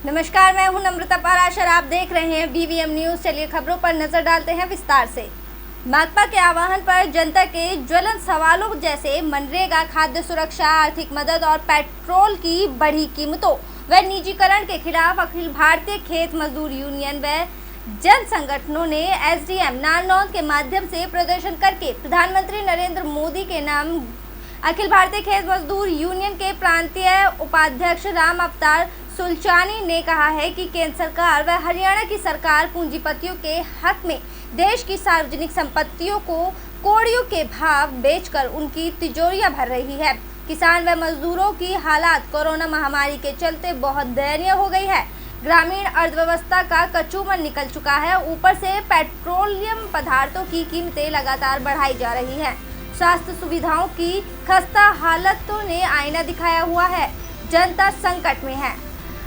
नमस्कार, मैं हूं नम्रता पाराशर। आप देख रहे हैं BVM न्यूज़। चलिए खबरों पर नजर डालते हैं विस्तार से। माकपा के आह्वान पर जनता के ज्वलंत सवालों जैसे मनरेगा, खाद्य सुरक्षा, आर्थिक मदद और पेट्रोल की बढ़ी कीमतों व निजीकरण के खिलाफ अखिल भारतीय खेत मजदूर यूनियन व जन संगठनों ने SDM नारनौंद के माध्यम से प्रदर्शन करके प्रधानमंत्री नरेंद्र मोदी के नाम अखिल भारतीय खेत मजदूर यूनियन के प्रांतीय उपाध्यक्ष राम अवतार सुलचानी ने कहा है कि केंद्र सरकार व हरियाणा की सरकार पूंजीपतियों के हक में देश की सार्वजनिक संपत्तियों को कौड़ियों के भाव बेचकर उनकी तिजोरियां भर रही है। किसान व मजदूरों की हालात कोरोना महामारी के चलते बहुत दयनीय हो गई है। ग्रामीण अर्थव्यवस्था का कचूमर निकल चुका है। ऊपर से पेट्रोलियम पदार्थों की कीमतें लगातार बढ़ाई जा रही हैं। स्वास्थ्य सुविधाओं की खस्ता हालतों ने आईना दिखाया हुआ है। जनता संकट में है।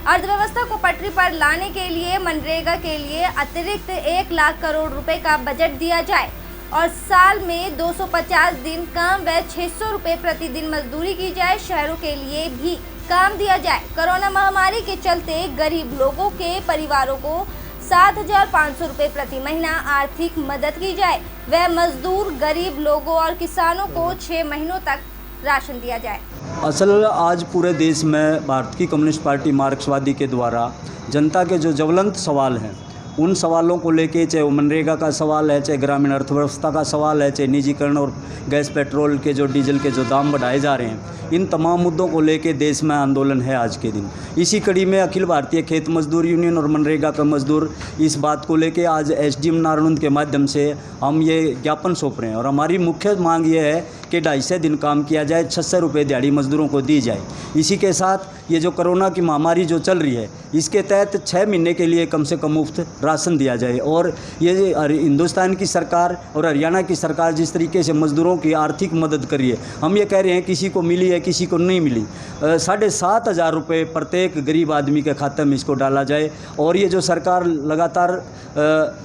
अर्थव्यवस्था को पटरी पर लाने के लिए मनरेगा के लिए अतिरिक्त 1 लाख करोड़ रुपए का बजट दिया जाए और साल में 250 दिन काम व 600 रुपए प्रतिदिन मजदूरी की जाए। शहरों के लिए भी काम दिया जाए। कोरोना महामारी के चलते गरीब लोगों के परिवारों को 7,500 रुपए प्रति महीना आर्थिक मदद की जाए व मजदूर, गरीब लोगों और किसानों को 6 महीनों तक राशन दिया जाए। असल आज पूरे देश में भारतीय कम्युनिस्ट पार्टी मार्क्सवादी के द्वारा जनता के जो ज्वलंत सवाल हैं, उन सवालों को लेके, चाहे वो मनरेगा का सवाल है, चाहे ग्रामीण अर्थव्यवस्था का सवाल है, चाहे निजीकरण और गैस पेट्रोल के जो डीजल के जो दाम बढ़ाए जा रहे हैं, इन तमाम मुद्दों को लेके देश में आंदोलन है आज के दिन। इसी कड़ी में अखिल भारतीय खेत मजदूर यूनियन और मनरेगा का मजदूर इस बात को लेके आज SDM नारनौंद के माध्यम से हम ये ज्ञापन सौंप रहे हैं और हमारी मुख्य मांग ये है कि 250 दिन काम किया जाए, 600 रुपये दिहाड़ी मजदूरों को दी जाए। इसी के साथ ये जो कोरोना की महामारी जो चल रही है, इसके तहत 6 महीने के लिए कम से कम मुफ्त राशन दिया जाए। और ये हिंदुस्तान की सरकार और हरियाणा की सरकार जिस तरीके से मजदूरों की आर्थिक मदद कर रही है, हम ये कह रहे हैं किसी को मिली है, किसी को नहीं मिली। 7,500 रुपये प्रत्येक गरीब आदमी के खाते में इसको डाला जाए। और ये जो सरकार लगातार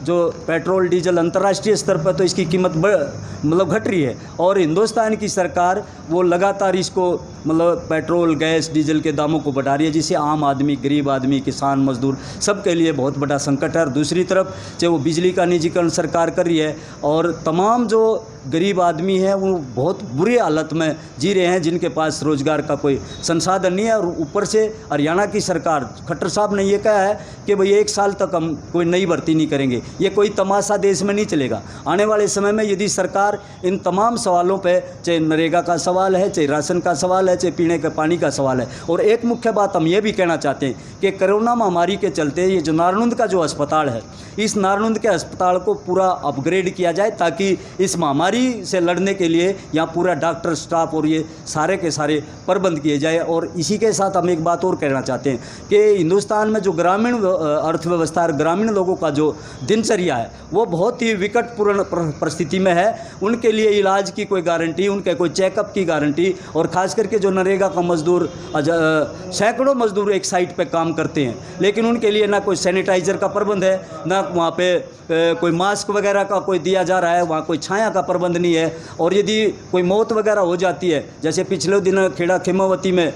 जो पेट्रोल डीजल अंतर्राष्ट्रीय स्तर पर तो इसकी कीमत मतलब घट रही है और हिंदुस्तान की सरकार वो लगातार इसको मतलब पेट्रोल, गैस, डीजल के दामों को बढ़ा रही है, जिससे आम आदमी, गरीब आदमी, किसान, मजदूर सबके लिए बहुत बड़ा संकट है। और दूसरी तरफ चाहे वो बिजली का निजीकरण सरकार कर रही है और तमाम जो गरीब आदमी है वो बहुत बुरी हालत में जी रहे हैं, जिनके पास रोज़गार का कोई संसाधन नहीं है। और ऊपर से हरियाणा की सरकार, खट्टर साहब ने ये कहा है कि भाई 1 साल तक हम कोई नई भर्ती नहीं करेंगे। ये कोई तमाशा देश में नहीं चलेगा। आने वाले समय में यदि सरकार इन तमाम सवालों पे, चाहे नरेगा का सवाल है, चाहे राशन का सवाल है, चाहे पीने के पानी का सवाल है। और एक मुख्य बात हम ये भी कहना चाहते हैं कि कोरोना महामारी के चलते ये जो नारनौंद का जो अस्पताल है, इस नारनौंद के अस्पताल को पूरा अपग्रेड किया जाए ताकि इस महामारी से लड़ने के लिए यहाँ पूरा डॉक्टर स्टाफ और ये सारे के सारे प्रबंध किए जाए। और इसी के साथ हम एक बात और कहना चाहते हैं कि हिंदुस्तान में जो ग्रामीण अर्थव्यवस्था और ग्रामीण लोगों का जो दिनचर्या है वो बहुत ही विकटपूर्ण परिस्थिति में है। उनके लिए इलाज की कोई गारंटी, उनके कोई चेकअप की गारंटी, और ख़ास करके जो नरेगा का मजदूर, सैकड़ों मजदूर एक साइट पे काम करते हैं, लेकिन उनके लिए ना कोई सैनिटाइज़र का प्रबंध है, ना वहाँ पे कोई मास्क वगैरह का कोई दिया जा रहा है, वहाँ कोई छाया का प्रबंध नहीं है। और यदि कोई मौत वगैरह हो जाती है, जैसे पिछले दिन खेड़ा खेमावती में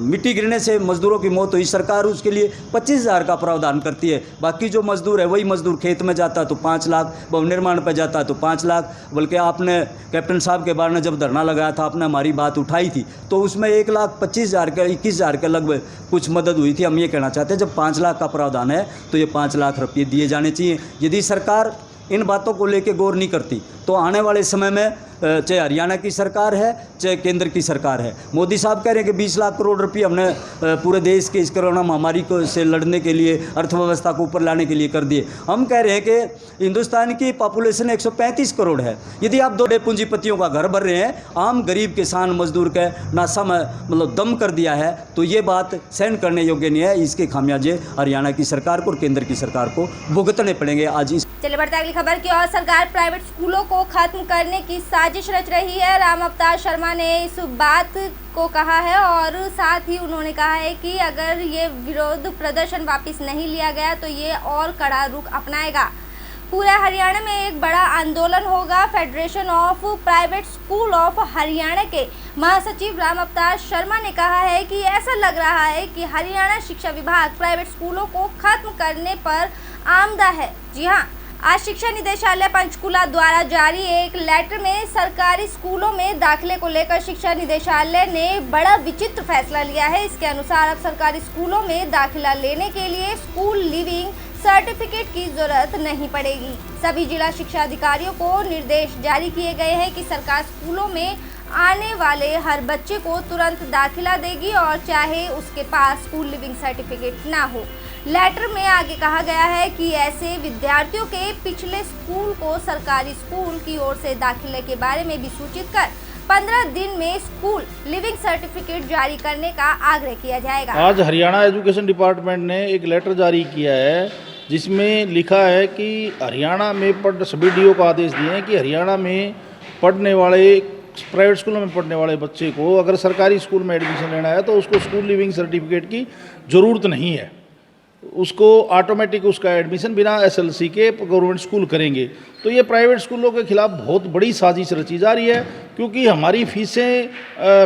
मिट्टी गिरने से मजदूरों की मौत हुई, सरकार उसके लिए 25,000 का प्रावधान करती है। बाकी जो मजदूर है वही मजदूर खेत में जाता तो 5 लाख, भवन निर्माण पर जाता तो 5 लाख। बल्कि आपने कैप्टन साहब के बारे में जब धरना लगाया था, आपने हमारी बात उठाई थी, तो उसमें 1,25,000 का 21,000 के लगभग कुछ मदद हुई थी। हम ये कहना चाहते हैं जब 5 लाख का प्रावधान है तो ये 5 लाख रुपये दिए जाने चाहिए। यदि सरकार इन बातों को लेकर गौर नहीं करती तो आने वाले समय में चाहे हरियाणा की सरकार है, चाहे केंद्र की सरकार है, मोदी साहब कह रहे हैं कि 20 लाख करोड़ रुपये हमने पूरे देश के इस कोरोना महामारी को से लड़ने के लिए, अर्थव्यवस्था को ऊपर लाने के लिए कर दिए। हम कह रहे हैं कि हिंदुस्तान की पॉपुलेशन 135 करोड़ है। यदि आप 2 पूंजीपतियों का घर भर रहे हैं, आम गरीब किसान मजदूर के नासा में मतलब दम कर दिया है, तो ये बात सहन करने योग्य नहीं है। इसके खामियाजे हरियाणा की सरकार को और केंद्र की सरकार को भुगतने पड़ेंगे। आज इस चलिए बढ़ते अगली खबर की ओर। सरकार प्राइवेट स्कूलों को खत्म करने की साजिश रच रही है। राम अवतार शर्मा ने इस बात को कहा है और साथ ही उन्होंने कहा है कि अगर ये विरोध प्रदर्शन वापस नहीं लिया गया तो ये और कड़ा रुख अपनाएगा। पूरे हरियाणा में एक बड़ा आंदोलन होगा। Federation of private school of Haryana के महासचिव राम अवतार शर्मा ने कहा है कि ऐसा लग रहा है कि हरियाणा शिक्षा विभाग प्राइवेट स्कूलों को खत्म करने पर आमदा है। जी हां, आज शिक्षा निदेशालय पंचकुला द्वारा जारी एक लेटर में सरकारी स्कूलों में दाखिले को लेकर शिक्षा निदेशालय ने बड़ा विचित्र फैसला लिया है। इसके अनुसार अब सरकारी स्कूलों में दाखिला लेने के लिए स्कूल लिविंग सर्टिफिकेट की जरूरत नहीं पड़ेगी। सभी जिला शिक्षा अधिकारियों को निर्देश जारी किए गए हैं कि सरकार स्कूलों में आने वाले हर बच्चे को तुरंत दाखिला देगी और चाहे उसके पास स्कूल लिविंग सर्टिफिकेट ना हो। लेटर में आगे कहा गया है कि ऐसे विद्यार्थियों के पिछले स्कूल को सरकारी स्कूल की ओर से दाखिले के बारे में भी सूचित कर 15 दिन में स्कूल लिविंग सर्टिफिकेट जारी करने का आग्रह किया जाएगा। आज हरियाणा एजुकेशन डिपार्टमेंट ने एक लेटर जारी किया है जिसमें लिखा है कि हरियाणा में सभी डीओ को आदेश दिए हैं कि हरियाणा में पढ़ने वाले प्राइवेट स्कूलों में पढ़ने वाले बच्चे को अगर सरकारी स्कूल में एडमिशन लेना है तो उसको स्कूल लिविंग सर्टिफिकेट की ज़रूरत नहीं है। उसको ऑटोमेटिक उसका एडमिशन बिना एसएलसी के गवर्नमेंट स्कूल करेंगे। तो ये प्राइवेट स्कूलों के खिलाफ बहुत बड़ी साजिश रची जा रही है, क्योंकि हमारी फीसें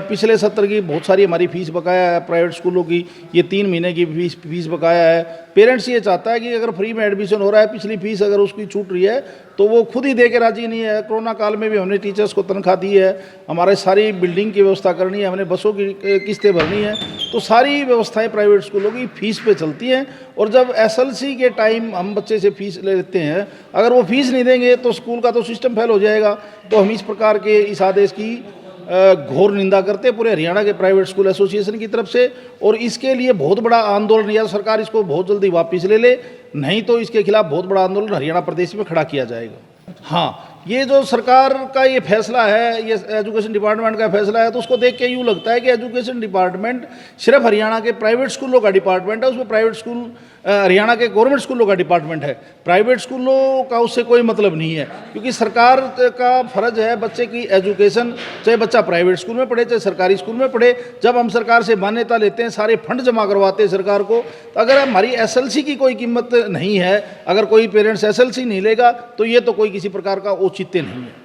पिछले सत्र की बहुत सारी हमारी फीस बकाया है प्राइवेट स्कूलों की। ये 3 महीने की फीस बकाया है। पेरेंट्स ये चाहता है कि अगर फ्री में एडमिशन हो रहा है, पिछली फीस अगर उसकी छूट रही है तो वो खुद ही दे के राजी नहीं है। कोरोना काल में भी हमने टीचर्स को तनख्वाह दी है, हमारे सारी बिल्डिंग की व्यवस्था करनी है, हमने बसों की किस्तें भरनी है, तो सारी व्यवस्थाएं प्राइवेट स्कूलों की फीस पे चलती हैं। और जब एसएलसी के टाइम हम बच्चे से फीस ले लेते हैं, अगर वो फीस नहीं देंगे तो स्कूल का तो सिस्टम फेल हो जाएगा। तो हम इस प्रकार के इस आदेश की घोर निंदा करते हैं पूरे हरियाणा के प्राइवेट स्कूल एसोसिएशन की तरफ से। और इसके लिए बहुत बड़ा आंदोलन, या सरकार इसको बहुत जल्दी वापस ले, नहीं तो इसके खिलाफ बहुत बड़ा आंदोलन हरियाणा प्रदेश में खड़ा किया जाएगा। हाँ, ये जो सरकार का ये फैसला है, ये एजुकेशन डिपार्टमेंट का फैसला है, तो उसको देख के यूँ लगता है कि एजुकेशन डिपार्टमेंट सिर्फ हरियाणा के प्राइवेट स्कूलों का डिपार्टमेंट है। उसमें प्राइवेट स्कूल हरियाणा के गवर्नमेंट स्कूलों का डिपार्टमेंट है, प्राइवेट स्कूलों का उससे कोई मतलब नहीं है। क्योंकि सरकार का फर्ज है बच्चे की एजुकेशन, चाहे बच्चा प्राइवेट स्कूल में पढ़े चाहे सरकारी स्कूल में पढ़े। जब हम सरकार से मान्यता लेते हैं, सारे फंड जमा करवाते हैं सरकार को, तो अगर हमारी एसएलसी की कोई कीमत नहीं है, अगर कोई पेरेंट्स एसएलसी नहीं लेगा, तो ये तो कोई किसी प्रकार का औचित्य नहीं है।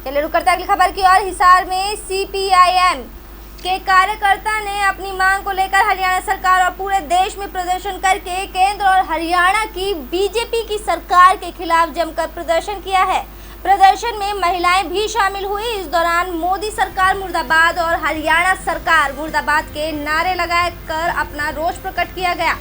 चलिए रुक करते अगली खबर की ओर। हिसार में सीपीआईएम के कार्यकर्ता ने अपनी मांग को लेकर हरियाणा सरकार और पूरे देश में प्रदर्शन करके केंद्र और हरियाणा की बीजेपी की सरकार के खिलाफ जमकर प्रदर्शन किया है। प्रदर्शन में महिलाएं भी शामिल हुई। इस दौरान मोदी सरकार मुर्दाबाद और हरियाणा सरकार मुर्दाबाद के नारे लगाकर अपना रोष प्रकट किया गया।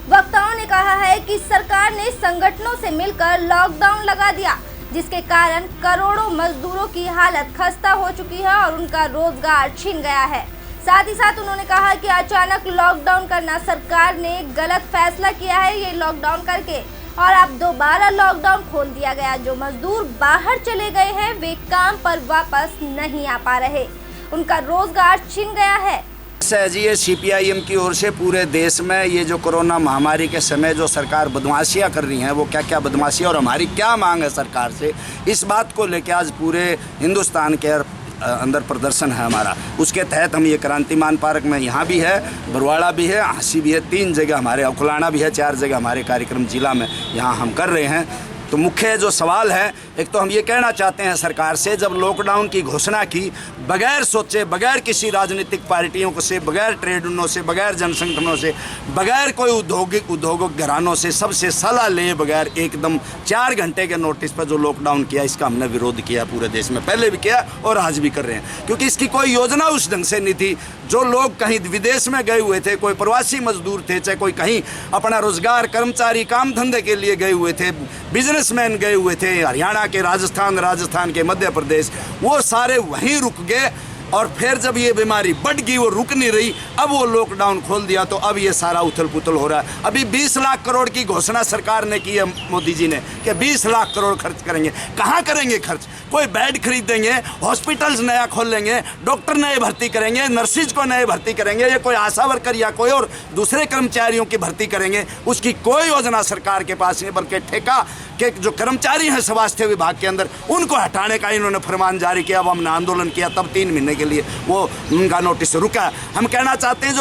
वक्ताओं ने कहा है कि सरकार ने संगठनों से मिलकर लॉकडाउन लगा दिया, जिसके कारण करोड़ों मजदूरों की हालत खस्ता हो चुकी है और उनका रोजगार छिन गया है। साथ ही साथ उन्होंने कहा कि अचानक लॉकडाउन करना सरकार ने गलत फैसला किया है। ये लॉकडाउन करके और अब दोबारा लॉकडाउन खोल दिया गया। जो मजदूर बाहर चले गए हैं वे काम पर वापस नहीं आ पा रहे, उनका रोजगार छिन गया है। जी, ये सीपीआईएम की ओर से पूरे देश में ये जो कोरोना महामारी के समय जो सरकार बदमाशियां कर रही हैं, वो क्या क्या बदमाशियां और हमारी क्या मांग है सरकार से, इस बात को लेकर आज पूरे हिंदुस्तान के अंदर प्रदर्शन है हमारा। उसके तहत हम ये क्रांतिमान पार्क में यहाँ भी है, बरवाड़ा भी है, हांसी भी है, 3 जगह हमारे, अकुलाना भी है, 4 जगह हमारे कार्यक्रम जिला में यहाँ हम कर रहे हैं। तो मुख्य जो सवाल है, एक तो हम ये कहना चाहते हैं सरकार से, जब लॉकडाउन की घोषणा की बगैर सोचे, बगैर किसी राजनीतिक पार्टियों को से, बगैर ट्रेड यूनियनों से, बगैर जनसंगठनों से, बगैर कोई उद्योगिक घरानों से, सबसे सलाह ले बगैर एकदम 4 घंटे के नोटिस पर जो लॉकडाउन किया, इसका हमने विरोध किया पूरे देश में, पहले भी किया और आज भी कर रहे हैं। क्योंकि इसकी कोई योजना उस ढंग से नहीं थी। जो लोग कहीं विदेश में गए हुए थे, कोई प्रवासी मजदूर थे, चाहे कोई कहीं अपना रोजगार, कर्मचारी, काम धंधे के लिए गए हुए थे, बिजनेसमैन गए हुए थे हरियाणा के, राजस्थान के, मध्य प्रदेश, वो सारे वहीं रुक गए। और फिर जब ये बीमारी बढ़ गई, वो रुक नहीं रही, अब वो लॉकडाउन खोल दिया, तो अब ये सारा उथल पुथल हो रहा है। अभी 20 लाख करोड़ की घोषणा सरकार ने की है, मोदी जी ने, कि 20 लाख करोड़ खर्च करेंगे। कहाँ करेंगे खर्च? कोई बेड खरीदेंगे, हॉस्पिटल्स नया खोल लेंगे, डॉक्टर नए भर्ती करेंगे, नर्सिस को नए भर्ती करेंगे, या कोई आशा वर्कर या कोई और दूसरे कर्मचारियों की भर्ती करेंगे, उसकी कोई योजना सरकार के पास नहीं। बल्कि ठेका के जो कर्मचारी हैं स्वास्थ्य विभाग के अंदर, उनको हटाने का इन्होंने फरमान जारी किया। अब हमने आंदोलन किया, तब 3 महीने के लिए वो उनका नोटिस रुका। हम कहना चाहते हैं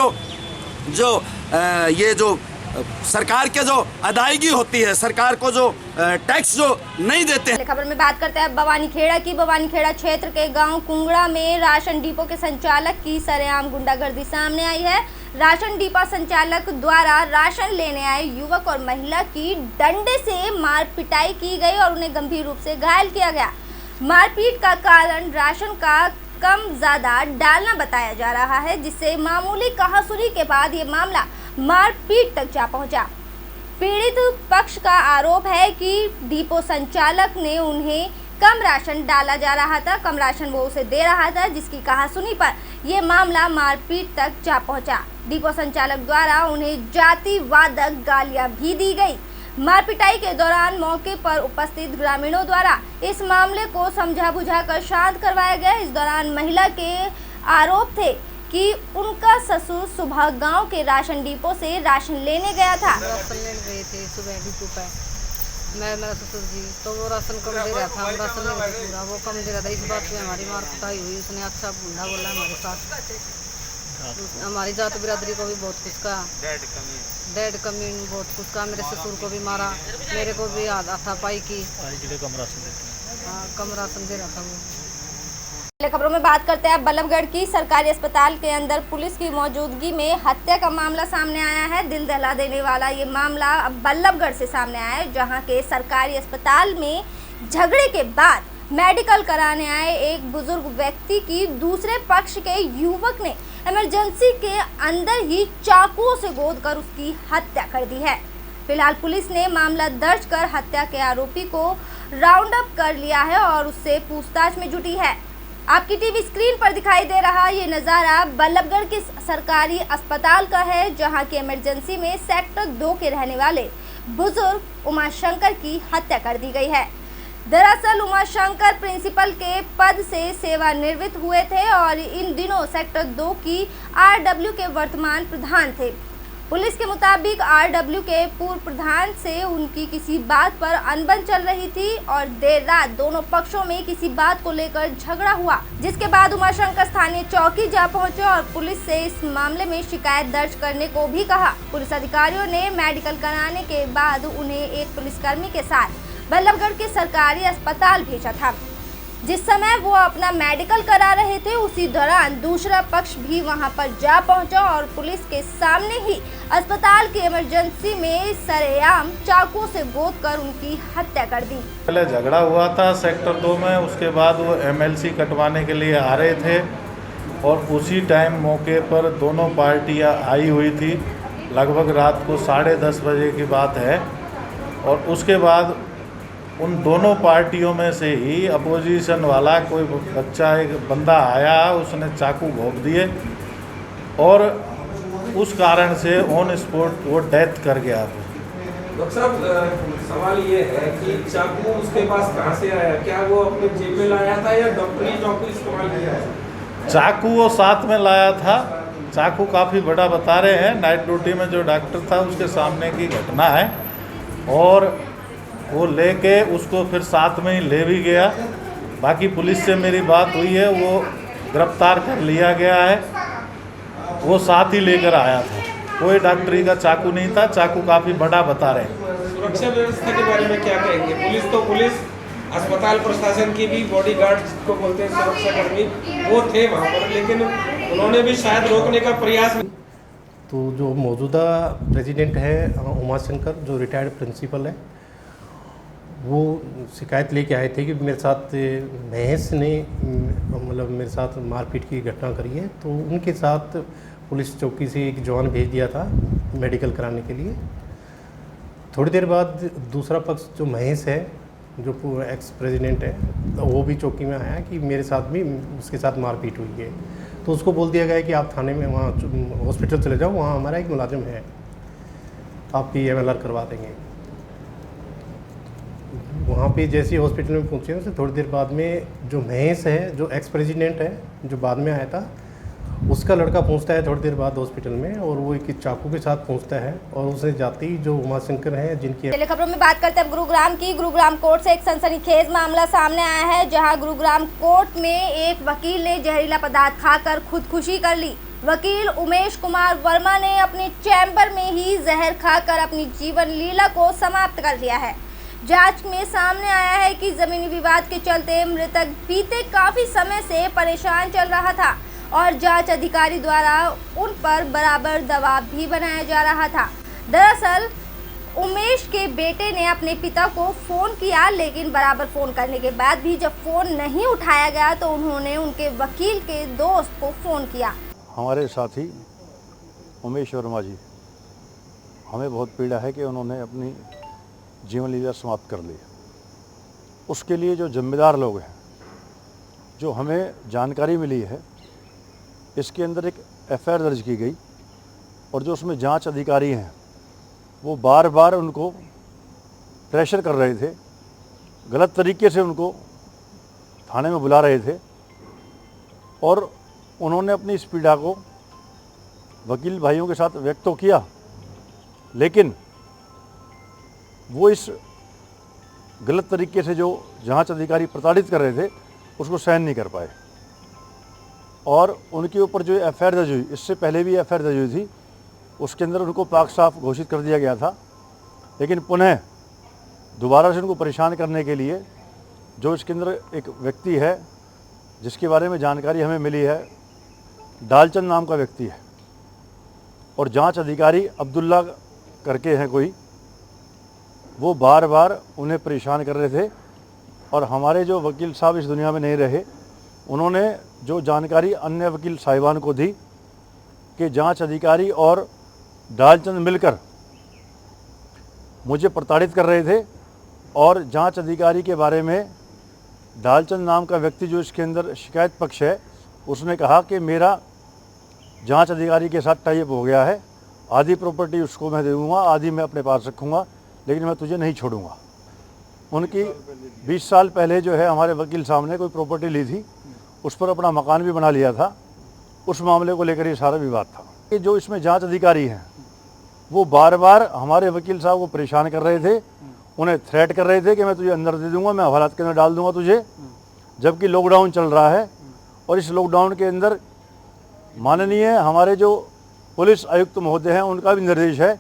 ये जो सरकार के जो अदायगी होती है, सरकार को जो टैक्स जो नहीं देते हैं। खबर में बात करते हैं बवानीखेड़ा की। बवानीखेड़ा क्षेत्र के गांव कुंगड़ा में राशन डिपो के संचालक की सरेआम गुंडागर्दी सामने आई है। राशन डिपो संचालक द्वारा राशन लेने आए युवक और महिला की डंडे से मार पिटाई की गई और उन्हें गंभीर रूप से घायल किया गया। मारपीट का कारण राशन का कम ज्यादा डालना बताया जा रहा है, जिससे मामूली कहासुनी के बाद ये मामला मारपीट तक जा पहुंचा। पीड़ित पक्ष का आरोप है कि डिपो संचालक ने उन्हें कम राशन डाला जा रहा था, कम राशन वो उसे दे रहा था, जिसकी कहासुनी पर यह मामला मारपीट तक जा पहुंचा। डिपो संचालक द्वारा उन्हें जातिवादक गालियां भी दी गई। मारपिटाई के दौरान मौके पर उपस्थित ग्रामीणों द्वारा इस मामले को समझा बुझाकर शांत करवाया गया। इस दौरान महिला के आरोप थे कि उनका ससुर सुबह गांव के राशन डिपो से राशन लेने गया था। राशन लेने गए थे सुबह डिपो पे, मैं मेरा ससुर जी, तो वो राशन कम दे रहा था, हम राशन लेने पूरा वो कम दे रहा था। इस बात पे हमारी मार कुटाई हुई। उसने अच्छा बूढ़ा बोला हमारे साथ। हमारी जात बिरादरी को भी बहुत कुछ कहा, डेड कमीन बहुत कुछ कहा। मेरे ससुर को भी मारा, मेरे को भी हाथापाई की। कम राशन दे रहा था वो। खबरों में बात करते हैं बल्लभगढ़ की। सरकारी अस्पताल के अंदर पुलिस की मौजूदगी में हत्या का मामला सामने आया है। दिल दहला देने वाला ये मामला बल्लभगढ़ से सामने आया है, जहां के सरकारी अस्पताल में झगड़े के बाद मेडिकल कराने आए एक बुजुर्ग व्यक्ति की दूसरे पक्ष के युवक ने इमरजेंसी के अंदर ही चाकुओं से गोदकर उसकी हत्या कर दी है। फिलहाल पुलिस ने मामला दर्ज कर हत्या के आरोपी को राउंड अप कर लिया है और उससे पूछताछ में जुटी है। आपकी टीवी स्क्रीन पर दिखाई दे रहा ये नज़ारा बल्लभगढ़ के सरकारी अस्पताल का है, जहां की इमरजेंसी में सेक्टर 2 के रहने वाले बुजुर्ग उमाशंकर की हत्या कर दी गई है। दरअसल उमाशंकर प्रिंसिपल के पद से सेवानिवृत्त हुए थे और इन दिनों सेक्टर 2 की आरडब्ल्यू के वर्तमान प्रधान थे। पुलिस के मुताबिक आरडब्ल्यू के पूर्व प्रधान से उनकी किसी बात पर अनबन चल रही थी और देर रात दोनों पक्षों में किसी बात को लेकर झगड़ा हुआ, जिसके बाद उमाशंकर स्थानीय चौकी जा पहुंचे और पुलिस से इस मामले में शिकायत दर्ज करने को भी कहा। पुलिस अधिकारियों ने मेडिकल कराने के बाद उन्हें एक पुलिसकर्मी के साथ बल्लभगढ़ के सरकारी अस्पताल भेजा था। जिस समय वो अपना मेडिकल करा रहे थे, उसी दौरान दूसरा पक्ष भी वहां पर जा पहुंचा और पुलिस के सामने ही अस्पताल की इमरजेंसी में सरेआम चाकू से गोदकर उनकी हत्या कर दी। पहले झगड़ा हुआ था सेक्टर 2 में, उसके बाद वो एमएलसी कटवाने के लिए आ रहे थे और उसी टाइम मौके पर दोनों पार्टियां आई हुई थी। लगभग रात को 10:30 बजे की बात है और उसके बाद उन दोनों पार्टियों में से ही अपोजिशन वाला कोई बच्चा, एक बंदा आया, उसने चाकू भोंक दिए और उस कारण से ऑन स्पॉट वो डेथ कर गया। डॉक्टर साहब, सवाल ये है कि चाकू उसके पास कहाँ से आया? क्या वो अपने जेब में लाया था या डॉक्टरी चाकू इस्तेमाल किया है? चाकू वो साथ में लाया था। चाकू काफ़ी बड़ा बता रहे हैं। नाइट ड्यूटी में जो डॉक्टर था उसके सामने की घटना है और वो लेके उसको फिर साथ में ही ले भी गया। बाकी पुलिस से मेरी बात हुई है, वो गिरफ्तार कर लिया गया है। वो साथ ही लेकर आया था, कोई डॉक्टरी का चाकू नहीं था। चाकू काफ़ी बड़ा बता रहे हैं। सुरक्षा व्यवस्था के बारे में क्या कहेंगे? पुलिस तो पुलिस, अस्पताल प्रशासन की भी बॉडीगार्ड को बोलते हैं सुरक्षाकर्मी, वो थे वहाँ पर, लेकिन उन्होंने भी शायद रोकने का प्रयास। तो जो मौजूदा प्रेसिडेंट है उमाशंकर, जो रिटायर्ड प्रिंसिपल है, वो शिकायत लेके आए थे कि मेरे साथ महेश ने मतलब मेरे साथ मारपीट की घटना करी है। तो उनके साथ पुलिस चौकी से एक जवान भेज दिया था मेडिकल कराने के लिए। थोड़ी देर बाद दूसरा पक्ष जो महेश है, जो एक्स प्रेसिडेंट है, तो वो भी चौकी में आया कि मेरे साथ भी उसके साथ मारपीट हुई है। तो उसको बोल दिया गया कि आप थाने में, वहाँ हॉस्पिटल चले जाओ, वहाँ हमारा एक मुलाजिम है, आपकी MLR करवा देंगे। वहाँ पे जैसे ही हॉस्पिटल में पहुँचे, उससे थोड़ी देर बाद में जो महेश है, जो एक्स प्रेसिडेंट है, जो बाद में आया था, उसका लड़का पहुँचता है थोड़ी देर बाद हॉस्पिटल में और वो एक चाकू के साथ पहुँचता है और उसे जाते ही जो उमाशंकर हैं, जिनकी। पहले खबरों में बात करते हैं गुरुग्राम की। गुरुग्राम कोर्ट से एक सनसनीखेज मामला सामने आया है, जहां गुरुग्राम कोर्ट में एक वकील ने जहरीला पदार्थ खाकर खुदकुशी कर ली। वकील उमेश कुमार वर्मा ने अपने चैम्बर में ही जहर खाकर अपनी जीवन लीला को समाप्त कर दिया है। जांच में सामने आया है कि जमीनी विवाद के चलते मृतक बीते काफी समय से परेशान चल रहा था और जांच अधिकारी द्वारा उन पर बराबर दबाव भी बनाया जा रहा था। दरअसल उमेश के बेटे ने अपने पिता को फ़ोन किया, लेकिन बराबर फ़ोन करने के बाद भी जब फ़ोन नहीं उठाया गया तो उन्होंने उनके वकील के दोस्त को फ़ोन किया। हमारे साथी उमेश वर्मा जी, हमें बहुत पीड़ा है कि उन्होंने अपनी जीवन लीला समाप्त कर ली। उसके लिए जो जिम्मेदार लोग हैं, जो हमें जानकारी मिली है, इसके अंदर एक एफआईआर दर्ज की गई और जो उसमें जांच अधिकारी हैं वो बार बार उनको प्रेशर कर रहे थे, गलत तरीके से उनको थाने में बुला रहे थे और उन्होंने अपनी इस पीड़ा को वकील भाइयों के साथ व्यक्त तो किया, लेकिन वो इस गलत तरीके से जो जांच अधिकारी प्रताड़ित कर रहे थे उसको सहन नहीं कर पाए और उनके ऊपर जो एफआईआर दर्ज हुई, इससे पहले भी एफआईआर दर्ज हुई थी, उसके अंदर उनको पाक साफ घोषित कर दिया गया था। लेकिन पुनः दोबारा से उनको परेशान करने के लिए जो इसके अंदर एक व्यक्ति है जिसके बारे में जानकारी हमें मिली है, डालचंद नाम का व्यक्ति है और जांच अधिकारी अब्दुल्ला करके हैं कोई, वो बार बार उन्हें परेशान कर रहे थे और हमारे जो वकील साहब इस दुनिया में नहीं रहे, उन्होंने जो जानकारी अन्य वकील साहिबान को दी कि जांच अधिकारी और डालचंद मिलकर मुझे प्रताड़ित कर रहे थे और जांच अधिकारी के बारे में डालचंद नाम का व्यक्ति जो इसके अंदर शिकायत पक्ष है, उसने कहा कि मेरा जांच अधिकारी के साथ टाई अप हो गया है, आधी प्रॉपर्टी उसको मैं दे दूँगा, आधी मैं अपने पास रखूँगा, लेकिन मैं तुझे नहीं छोड़ूंगा। उनकी 20 साल पहले जो है हमारे वकील साहब ने कोई प्रॉपर्टी ली थी, उस पर अपना मकान भी बना लिया था, उस मामले को लेकर ये सारा विवाद था। ये जो इसमें जांच अधिकारी हैं वो बार बार हमारे वकील साहब को परेशान कर रहे थे, उन्हें थ्रेट कर रहे थे कि मैं तुझे अंदर दे दूंगा, मैं हवालात के अंदर डाल दूंगा तुझे, जबकि लॉकडाउन चल रहा है और इस लॉकडाउन के अंदर माननीय हमारे जो पुलिस आयुक्त महोदय हैं उनका भी निर्देश है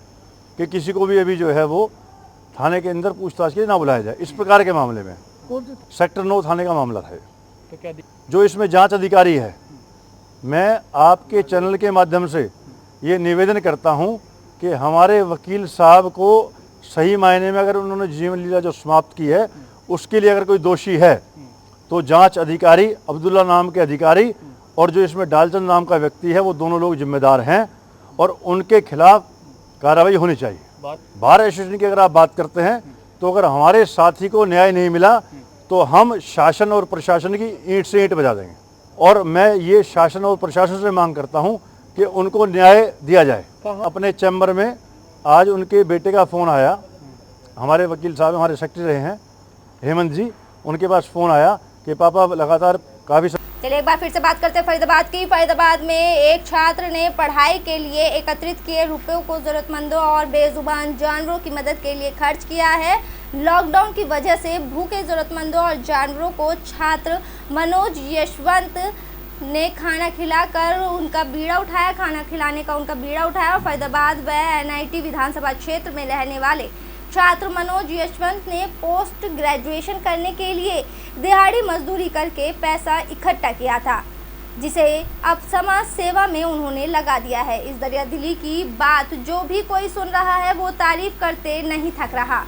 कि किसी को भी अभी जो है वो थाने के अंदर पूछताछ के लिए ना बुलाया जाए। इस प्रकार के मामले में सेक्टर 9 थाने का मामला है। जो इसमें जांच अधिकारी है, मैं आपके चैनल के माध्यम से ये निवेदन करता हूं कि हमारे वकील साहब को सही मायने में अगर उन्होंने जीवन लीला जो समाप्त की है उसके लिए अगर कोई दोषी है तो जांच अधिकारी अब्दुल्ला नाम के अधिकारी और जो इसमें डालचंद नाम का व्यक्ति है वो दोनों लोग जिम्मेदार हैं और उनके खिलाफ कार्रवाई होनी चाहिए। बार एसोसिएशन की अगर आप बात करते हैं तो अगर हमारे साथी को न्याय नहीं मिला तो हम शासन और प्रशासन की ईंट से ईंट बजा देंगे और मैं ये शासन और प्रशासन से मांग करता हूं कि उनको न्याय दिया जाए। अपने चैम्बर में आज उनके बेटे का फ़ोन आया, हमारे वकील साहब हमारे सेक्रेटरी रहे हैं हेमंत जी, उनके पास फ़ोन आया कि पापा लगातार काफ़ी। चलिए एक बार फिर से बात करते हैं फरीदाबाद की। फरीदाबाद में एक छात्र ने पढ़ाई के लिए एकत्रित किए रुपयों को जरूरतमंदों और बेजुबान जानवरों की मदद के लिए खर्च किया है। लॉकडाउन की वजह से भूखे जरूरतमंदों और जानवरों को छात्र मनोज यशवंत ने खाना खिलाकर उनका बीड़ा उठाया, खाना खिलाने का उनका बीड़ा उठाया। फरीदाबाद व एनआईटी विधानसभा क्षेत्र में रहने वाले छात्र मनोज यशवंत ने पोस्ट ग्रेजुएशन करने के लिए दिहाड़ी मजदूरी करके पैसा इकट्ठा किया था, जिसे अब समाज सेवा में उन्होंने लगा दिया है। इस दरियादिली की बात जो भी कोई सुन रहा है वो तारीफ करते नहीं थक रहा।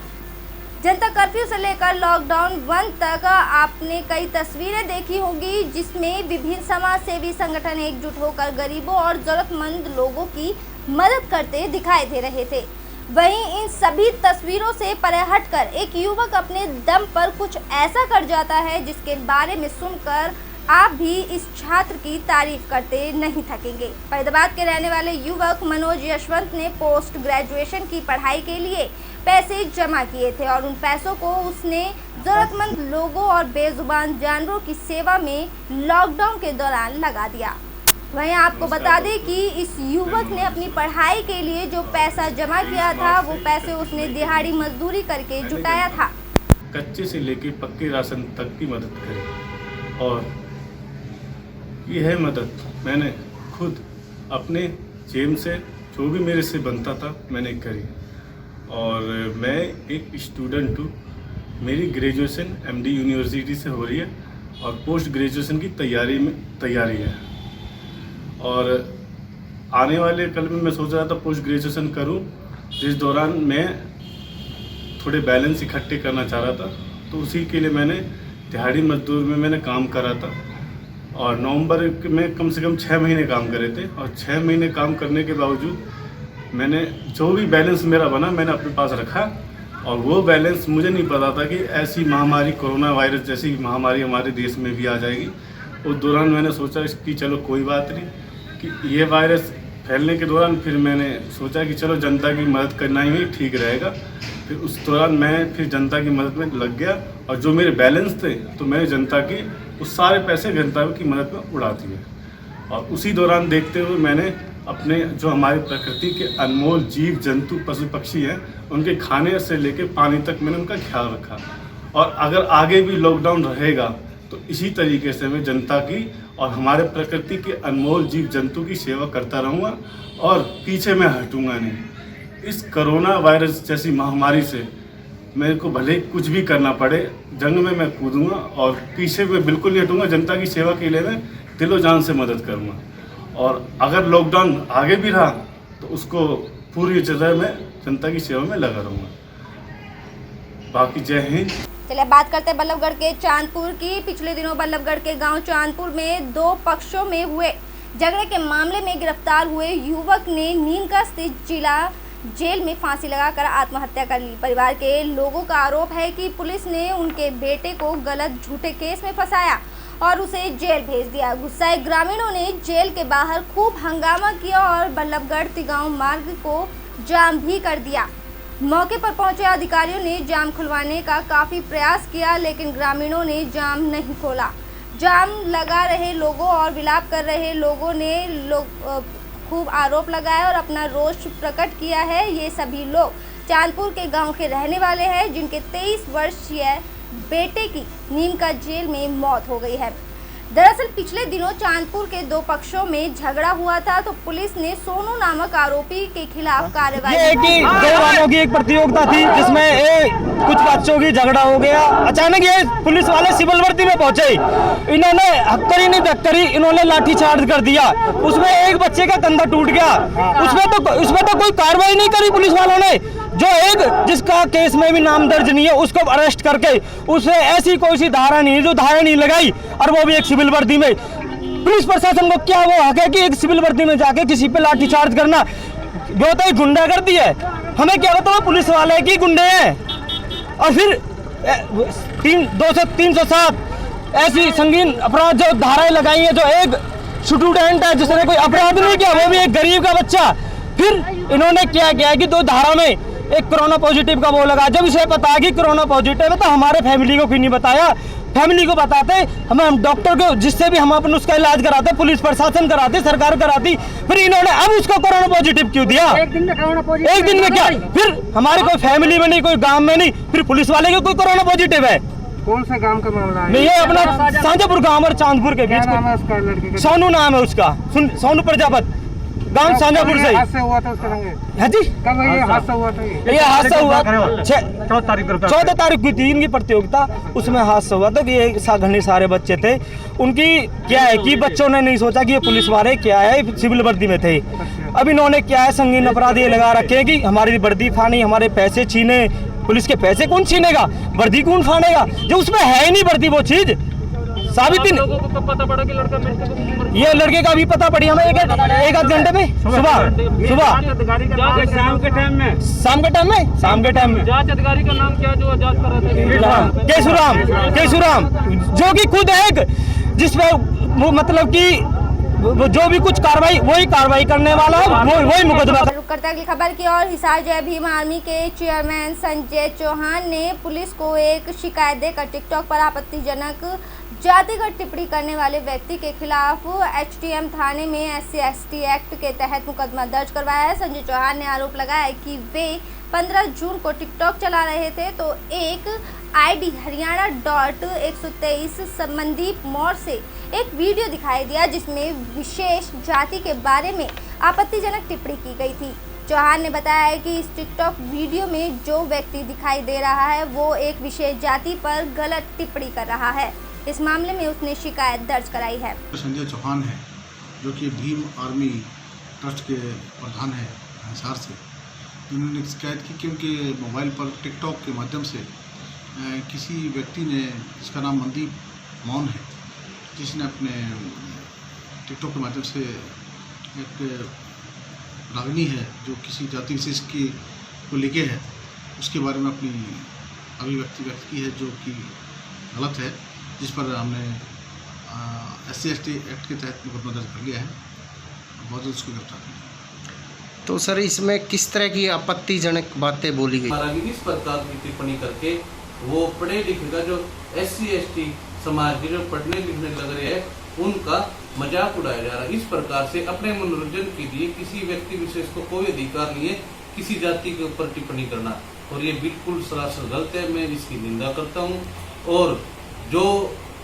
जनता कर्फ्यू से लेकर लॉकडाउन बंद तक आपने कई तस्वीरें देखी होंगी जिसमें विभिन्न समाज सेवी संगठन एकजुट होकर गरीबों और जरूरतमंद लोगों की मदद करते दिखाई दे रहे थे। वहीं इन सभी तस्वीरों से परे हटकर एक युवक अपने दम पर कुछ ऐसा कर जाता है जिसके बारे में सुनकर आप भी इस छात्र की तारीफ करते नहीं थकेंगे। फरीदाबाद के रहने वाले युवक मनोज यशवंत ने पोस्ट ग्रेजुएशन की पढ़ाई के लिए पैसे जमा किए थे और उन पैसों को उसने जरूरतमंद लोगों और बेजुबान जानवरों की सेवा में लॉकडाउन के दौरान लगा दिया। वहीं आपको बता दें कि इस युवक ने अपनी पढ़ाई के लिए जो पैसा जमा किया था वो पैसे उसने दिहाड़ी मजदूरी करके जुटाया था। कच्चे से लेकर पक्के राशन तक की मदद करी और यह मदद मैंने खुद अपने जेब से जो भी मेरे से बनता था मैंने करी। और मैं एक स्टूडेंट हूँ, मेरी ग्रेजुएशन एमडी यूनिवर्सिटी से हो रही है और पोस्ट ग्रेजुएशन की तैयारी है। और आने वाले कल में मैं सोच रहा था पोस्ट ग्रेजुएशन करूं, जिस दौरान मैं थोड़े बैलेंस इकट्ठे करना चाह रहा था, तो उसी के लिए मैंने दिहाड़ी मजदूर में मैंने काम करा था। और नवंबर में कम से कम 6 महीने काम करे थे और 6 महीने काम करने के बावजूद मैंने जो भी बैलेंस मेरा बना मैंने अपने पास रखा। और वो बैलेंस मुझे नहीं पता था कि ऐसी महामारी, कोरोना वायरस जैसी महामारी हमारे देश में भी आ जाएगी। उस दौरान मैंने सोचा कि चलो कोई बात नहीं, कि ये वायरस फैलने के दौरान फिर मैंने सोचा कि चलो जनता की मदद करना ही ठीक रहेगा। फिर उस दौरान मैं फिर जनता की मदद में लग गया और जो मेरे बैलेंस थे तो मैंने जनता की उस सारे पैसे जनता की मदद में उड़ा दिए। और उसी दौरान देखते हुए मैंने अपने जो हमारी प्रकृति के अनमोल जीव जंतु पशु पक्षी हैं उनके खाने से लेकर पानी तक मैंने उनका ख्याल रखा। और अगर आगे भी लॉकडाउन रहेगा तो इसी तरीके से मैं जनता की और हमारे प्रकृति के अनमोल जीव जंतु की सेवा करता रहूँगा और पीछे मैं हटूँगा नहीं। इस कोरोना वायरस जैसी महामारी से मेरे को भले कुछ भी करना पड़े, जंग में मैं कूदूँगा और पीछे मैं बिल्कुल नहीं हटूँगा। जनता की सेवा के लिए मैं दिलो जान से मदद करूँगा। और अगर लॉकडाउन आगे भी रहा तो उसको पूरी तरह मैं जनता की सेवा में लगा रहूँगा। बाकी जय हिंद। चलिए बात करते हैं बल्लभगढ़ के चांदपुर की। पिछले दिनों बल्लभगढ़ के गांव चांदपुर में 2 पक्षों में हुए झगड़े के मामले में गिरफ्तार हुए युवक ने नीमका स्थित जिला जेल में फांसी लगाकर आत्महत्या कर ली। परिवार के लोगों का आरोप है कि पुलिस ने उनके बेटे को गलत झूठे केस में फंसाया और उसे जेल भेज दिया। गुस्साए ग्रामीणों ने जेल के बाहर खूब हंगामा किया और बल्लभगढ़ तिगांव मार्ग को जाम भी कर दिया। मौके पर पहुंचे अधिकारियों ने जाम खुलवाने का काफ़ी प्रयास किया, लेकिन ग्रामीणों ने जाम नहीं खोला। जाम लगा रहे लोगों और विलाप कर रहे लोगों ने खूब आरोप लगाया और अपना रोष प्रकट किया है। ये सभी लोग चांदपुर के गांव के रहने वाले हैं, जिनके 23 वर्षीय बेटे की नीमका जेल में मौत हो गई है। दरअसल पिछले दिनों चांदपुर के 2 पक्षों में झगड़ा हुआ था, तो पुलिस ने सोनू नामक आरोपी के खिलाफ कार्रवाई की। 2 गांवों की एक प्रतियोगिता थी जिसमें कुछ बच्चों की झगड़ा हो गया। अचानक ये पुलिस वाले सिविल वर्दी में पहुंचे, इन्होंने हक्करी नहीं धक्करी, इन्होंने लाठी चार्ज कर दिया। उसमें एक बच्चे का कंधा टूट गया। उसमें तो कोई कार्रवाई नहीं करी पुलिस वालों ने। जो एक जिसका केस में भी नाम दर्ज नहीं है उसको अरेस्ट करके उसे ऐसी कोई सी धारा नहीं, जो धारा नहीं लगाई, और वो भी एक सिविल वर्दी में। पुलिस प्रशासन को क्या वो हक है कि एक सिविल वर्दी में जाके किसी पे लाठी चार्ज करना? वो तो एक गुंडागर्दी है। हमें क्या पता वो पुलिस वाले की गुंडे हैं। और फिर 307 ऐसी संगीन अपराध जो धाराएं लगाई है, जो एक स्टूडेंट है जिसने कोई अपराध नहीं किया, वो भी एक गरीब का बच्चा। फिर इन्होंने क्या किया कि 2 धारा में एक कोरोना पॉजिटिव का वो लगा। जब इसे पता कि कोरोना पॉजिटिव है तो हमारे फैमिली को क्यों नहीं बताया? फैमिली को बताते, हम डॉक्टर को जिससे भी हम अपन उसका इलाज कराते, पुलिस प्रशासन कराते, सरकार कराती, फिर इन्होंने अब उसको कोरोना पॉजिटिव क्यों दिया? एक दिन में क्या? फिर हमारे कोई फैमिली में नहीं, कोई गांव में नहीं, फिर पुलिस वाले को कोई कोरोना पॉजिटिव है। कौन सा गांव का मामला है? ये अपना साझापुर गांव और चांदपुर के बीच। सोनू नाम है उसका, सोनू प्रजापति, गांव साझापुर से। हादसा हुआ था उसका रंगे? हाँ जी, कब ये हादसा हुआ था? ये हादसा हुआ 14 तारीख को थी इनकी प्रतियोगिता। उसमें हादसा हुआ था कि ये घने सारे बच्चे थे। उनकी क्या है कि बच्चों ने नहीं सोचा कि ये पुलिस वाले क्या है, सिविल वर्दी में थे। अब इन्होंने क्या है संगीन अपराध ये लगा रखे हैं कि हमारी वर्दी फानी, हमारे पैसे छीने। पुलिस के पैसे कौन छीनेगा? वर्दी कौन फाड़ेगा? जो उसमें है ही नहीं वर्दी वो चीज साबित ही नहीं। पता पड़ा कि लड़का ये लड़के का भी पता पड़ी हमें एक आध घंटे में, सुबह शाम के टाइम में जांच अधिकारी का नाम क्या जो जांच कर रहे थे? केशुराम, जो कि खुद एक जिसमें मतलब कि जो भी कुछ कार्रवाई वही कार्रवाई करने वाला वही मुकदमा। रुक करते अगली खबर की ओर। हिसार जय भीम आर्मी के चेयरमैन संजय चौहान ने पुलिस को एक शिकायत देकर टिकटॉक पर आपत्तिजनक जातिगत टिप्पणी करने वाले व्यक्ति के खिलाफ एचटीएम थाने में SC/ST एक्ट के तहत मुकदमा दर्ज करवाया है। संजय चौहान ने आरोप लगाया कि वे 15 जून को टिकटॉक चला रहे थे, तो एक ID हरियाणा.123 संदीप मौर्य से एक वीडियो दिखाई दिया जिसमें विशेष जाति के बारे में आपत्तिजनक टिप्पणी की गई थी। चौहान ने बताया कि इस टिकटॉक वीडियो में जो व्यक्ति दिखाई दे रहा है वो एक विशेष जाति पर गलत टिप्पणी कर रहा है। इस मामले में उसने शिकायत दर्ज कराई है। संजय चौहान है जो कि भीम आर्मी ट्रस्ट के प्रधान है हिसार से, जिन्होंने शिकायत की कि उनके मोबाइल पर टिकटॉक के माध्यम से किसी व्यक्ति ने, जिसका नाम मनदीप मौन है, जिसने अपने टिकटॉक के माध्यम से एक रागिनी है जो किसी जाति विशेष की को लेके है, उसके बारे में अपनी अभिव्यक्ति व्यक्त की है, जो कि गलत है, जिस पर हमने SC/ST एक्ट के तहत मुकदमा दर्ज कर लिया है। बहुत जल्द उसको गिरफ्तार किया। तो सर इसमें किस तरह की आपत्तिजनक बातें बोली गई? इस प्रकार की टिप्पणी करके वो पढ़े लिखे का जो SC/ST समाज के जो पढ़ने लिखने लग रहे हैं उनका मजाक उड़ाया जा रहा है। इस प्रकार से अपने मनोरंजन के लिए किसी व्यक्ति विशेष को कोई अधिकार नहीं है किसी जाति के ऊपर टिप्पणी करना, और ये बिल्कुल सरासर गलत है। मैं इसकी निंदा करता हूँ और जो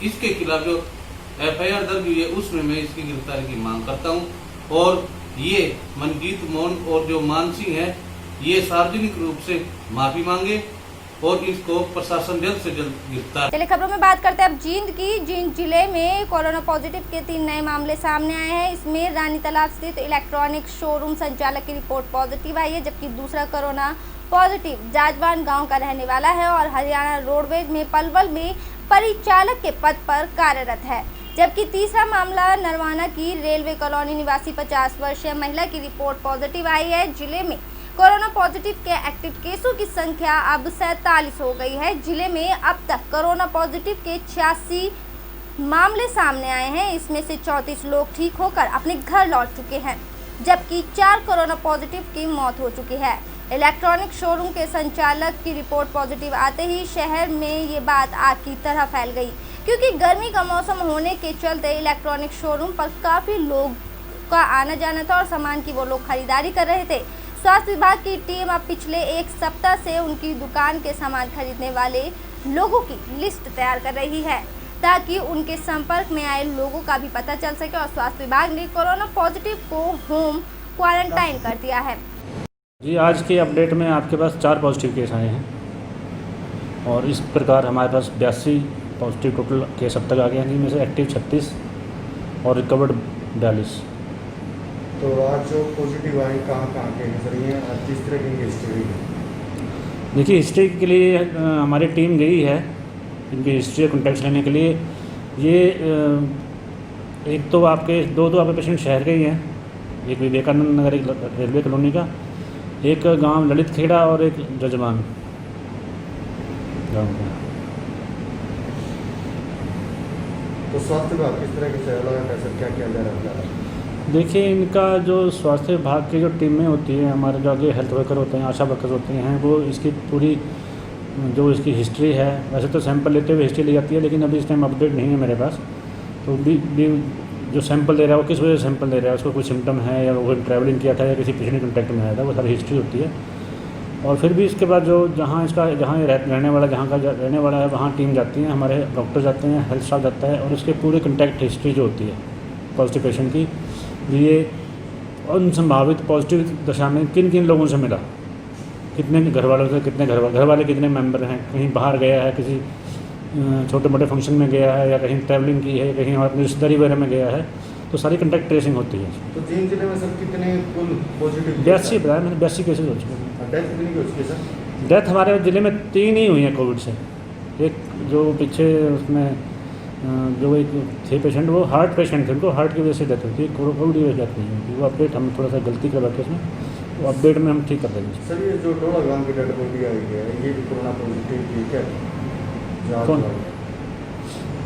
इसके खिलाफ जो FIR दर्ज हुई है उसमें मैं इसकी गिरफ्तारी की मांग करता हूँ। और ये मनजीत मौन और जो मान सिंह है ये सार्वजनिक रूप से माफी मांगे और इसको प्रशासन जल्द से जल्द गिरफ्तार। चलिए खबरों में बात करते हैं अब जींद की। जींद जिले में कोरोना पॉजिटिव के 3 नए मामले सामने आए हैं। इसमें रानी तालाब स्थित इलेक्ट्रॉनिक शोरूम संचालक की रिपोर्ट पॉजिटिव आई है, जबकि दूसरा कोरोना पॉजिटिव जाजवान गांव का रहने वाला है और हरियाणा रोडवेज में पलवल में परिचालक के पद पर कार्यरत है। जबकि तीसरा मामला नरवाना की रेलवे कॉलोनी निवासी 50 वर्षीय महिला की रिपोर्ट पॉजिटिव आई है। जिले में कोरोना पॉजिटिव के एक्टिव केसों की संख्या अब 47 हो गई है। जिले में अब तक कोरोना पॉजिटिव के 86 मामले सामने आए हैं। इसमें से 34 लोग ठीक होकर अपने घर लौट चुके हैं, जबकि 4 कोरोना पॉजिटिव की मौत हो चुकी है। इलेक्ट्रॉनिक शोरूम के संचालक की रिपोर्ट पॉजिटिव आते ही शहर में ये बात आग की तरह फैल गई, क्योंकि गर्मी का मौसम होने के चलते इलेक्ट्रॉनिक शोरूम पर काफ़ी लोग का आना जाना था और सामान की वो लोग खरीदारी कर रहे थे। स्वास्थ्य विभाग की टीम अब पिछले 1 सप्ताह से उनकी दुकान के सामान खरीदने वाले लोगों की लिस्ट तैयार कर रही है, ताकि उनके संपर्क में आए लोगों का भी पता चल सके। और स्वास्थ्य विभाग ने कोरोना पॉजिटिव को होम क्वारंटाइन कर दिया है। जी, आज के अपडेट में आपके पास 4 पॉजिटिव केस आए हैं और इस प्रकार हमारे पास 82 पॉजिटिव टोटल केस अब तक आ गए हैं, जिनमें से एक्टिव 36 और रिकवर्ड 42। तो आज जो पॉजिटिव आए कहाँ के नजर हैं, आज किस तरह की हिस्ट्री है? देखिए, हिस्ट्री के लिए हमारी टीम गई है इनकी हिस्ट्री कॉन्टैक्ट लेने के लिए। ये एक तो आपके दो पेशेंट शहर के ही हैं, एक विवेकानंद नगर एक रेलवे कॉलोनी का, एक गांव ललित खेड़ा और एक जजमान गाँव का। तो स्वास्थ्य विभाग किस तरह की क्या किया जा रहा है? देखिए, इनका जो स्वास्थ्य विभाग की जो टीमें होती हैं, हमारे जो आगे हेल्थ वर्कर होते हैं, आशा वर्कर होते हैं, वो इसकी पूरी जो इसकी हिस्ट्री है, वैसे तो सैंपल लेते हुए हिस्ट्री ली जाती है, लेकिन अभी इस टाइम अपडेट नहीं है मेरे पास। तो भी जो सैंपल दे रहा है वो किस वजह से सैंपल दे रहा है, उसको कोई सिम्टम है या वो ट्रैवलिंग किया था या किसी पेशेंट कॉन्टैक्ट में आया था, वो सारी हिस्ट्री होती है। और फिर भी इसके बाद जो जहाँ ये रहने वाला है वहाँ टीम जाती है, हमारे डॉक्टर जाते हैं, हेल्थ स्टाफ जाता है और उसके पूरे कॉन्टैक्ट हिस्ट्री जो होती है पॉजिटिव पेशेंट की, ये उन संभावित पॉजिटिव दशा में किन किन लोगों से मिला, कितने घर वालों से, कितने घर वाले कितने मेंबर हैं, कहीं बाहर गया है, किसी छोटे मोटे फंक्शन में गया है या कहीं ट्रैवलिंग की है, कहीं अपनी रिश्तेदारी वगैरह में गया है, तो सारी कॉन्टैक्ट ट्रेसिंग होती है। तो जींद जिले में सर कितने कुल पॉजिटिव? 82 बताया मैंने, 82 केसेज हो चुके हैं। डेथ कितनी हो चुकी है सर? डेथ हमारे ज़िले में 3 ही हुई हैं कोविड से। एक जो पीछे उसमें जो एक थे पेशेंट, वो हार्ट पेशेंट थे, उनको हार्ट की वजह से डेथ होती है, कोविड की वजह से डेथ नहीं होती। वो अपडेट हम थोड़ा सा गलती कर रखे उसमें, वो अपडेट में हम ठीक कर देंगे। सर ये जो डोड़ा गांव की डेड बॉडी आई है, ये भी कोरोना पॉजिटिव की क्या? कौन?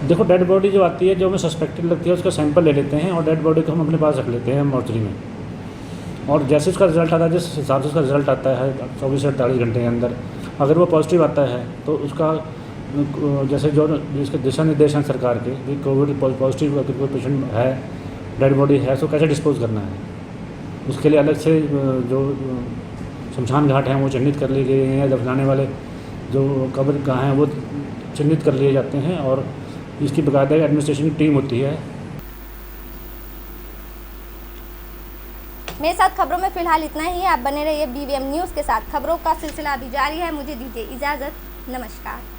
देखो, डेड बॉडी जो आती है, जो हमें सस्पेक्टेड लगती है, उसका सैंपल ले लेते हैं और डेड बॉडी को हम अपने पास रख लेते हैं मॉर्चरी में। और जैसे उसका रिजल्ट आता है, जिस हिसाब से उसका रिजल्ट आता है 24 से 48 घंटे के अंदर, अगर वो पॉजिटिव आता है तो उसका जैसे जो जिसके दिशा निर्देश हैं सरकार के, कि कोविड पॉजिटिव अगर कोई पेशेंट है, डेड बॉडी है, तो कैसे डिस्पोज करना है, उसके लिए अलग से जो शमशान घाट हैं वो चिन्हित कर लिए गए हैं, दफनाने वाले जो कब्र कहाँ हैं वो चिन्हित कर लिए जाते हैं और इसकी बाकायदा एडमिनिस्ट्रेशन की टीम होती है। मेरे साथ खबरों में फिलहाल इतना ही है। आप बने रहिए BVM न्यूज़ के साथ। खबरों का सिलसिला अभी जारी है। मुझे दीजिए इजाज़त। नमस्कार।